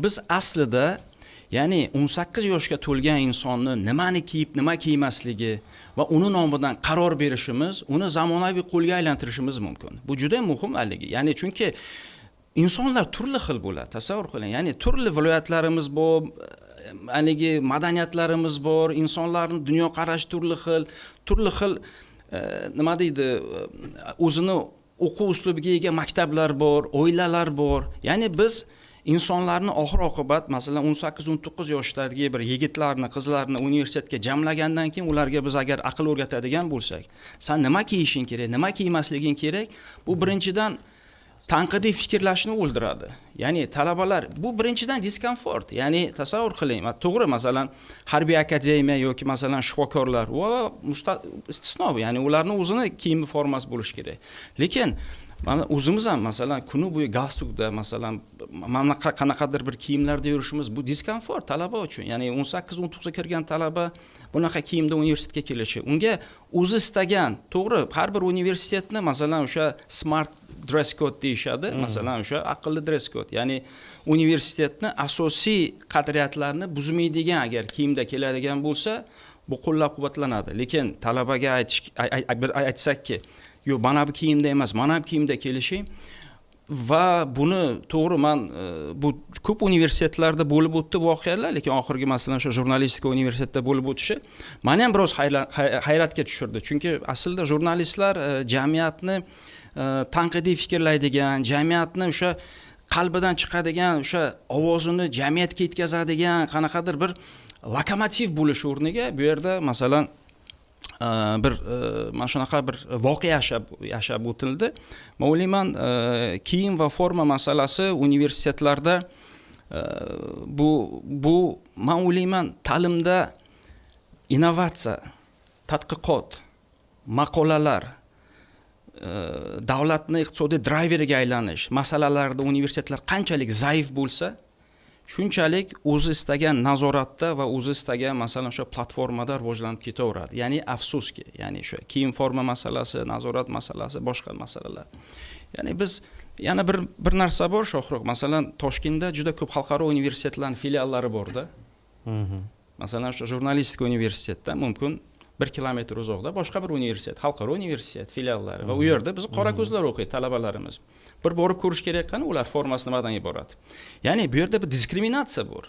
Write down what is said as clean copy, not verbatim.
biz aslida ya'ni 18 yoshga to'lgan insonni nimani kiyib, nima kiymasligi va uni nomidan qaror berishimiz, uni zamonaviy qo'lga aylantirishimiz mumkin. Bu juda muhim haligi. Ya'ni chunki insonlar turli xil bo'ladi. Tasavvur qiling. Ya'ni turli viloyatlarimiz bor, haligi madaniyatlarimiz bor, insonlarning dunyoqarashi turli xil nima deydi, o'zini o'quv uslubiga ega maktablar bor, oilalar bor. Ya'ni biz insonlarni oxir oqibat, masalan 18-19 yoshdagi bir yigitlarni, qizlarni universitetga jamlagandan keyin ularga biz agar aql o'rgatadigan bo'lsak, sen nima kiyishing kerak, nima kiymasliging kerak, bu birinchidan tanqidiy fikrlashni o'ldiradi. Ya'ni talabalar bu birinchidan diskomfort. Ya'ni tasavvur qiling, to'g'ri, masalan, harbiy akademiya yoki masalan shifokorlar va istisno, ya'ni ularning o'zini kiyim formasi bo'lishi kerak. Lekin mana o'zimiz ham masalan kuni bo'yi galstukda, masalan, mana qanaqadir bir kiyimlarda yurishimiz bu diskomfort talaba uchun. Ya'ni 18-19 ga kirgan talaba bunaqa kiyimda universitetga kelishi, unga o'zi istagan, to'g'ri, har bir universitetni masalan o'sha smart dress code deyishadi, masalan o'sha aqlli dress code, ya'ni universitetni asosiy qadriyatlarini buzmaydigan agar kiyimda keladigan bo'lsa, bu qo'llab-quvvatlanadi. Lekin talabaga aytsakki, yo'q, mana bu kiyimda emas, mana bu kiyimda kelishing va buni to'g'ri, men bu ko'p universitetlarda bo'lib o'tdi voqealar, lekin oxirgi masalan o'sha jurnalistika universitetida bo'lib o'tishi meni ham biroz hayratga tushirdi. Chunki aslida jurnalistlar jamiyatni tanqidiy fikrlaydigan, jamiyatni o'sha qalbidan chiqadigan, o'sha ovozini jamiyatga yetkazadigan qanaqadir bir lokomotiv bo'lish o'rniga bu yerda masalan bir mana shunaqa bir voqea yashab o'tildi. Men o'ylayman, kiyim va forma masalasi universitetlarda bu men o'ylayman ta'limda innovatsiya, tadqiqot, maqolalar, davlatni iqtisodiy drayveriga aylanish masalalarida universitetlar qanchalik zaif bo'lsa, shunchalik o'zi istagan nazoratda va o'zi istagan masalan o'sha platformada rivojlanib ketaveradi. Ya'ni afsuski, ya'ni o'sha kiyim forma masalasi, nazorat masalasi, boshqa masalalar. Ya'ni biz yana bir narsa bor, Shohruh. Masalan, Toshkentda juda ko'p xalqaro universitetlarning filiallari bor-da. Masalan, o'sha jurnalistika universitetida mumkin 1 kilometr uzoqda boshqa bir universitet, xalqaro universitet filiallari va u yerda biz qora ko'zlar o'qiydi talabalarimiz. Bir borib ko'rish kerak qani ular formasi nimadan iborat. Ya'ni bu yerda bir diskriminatsiya bor.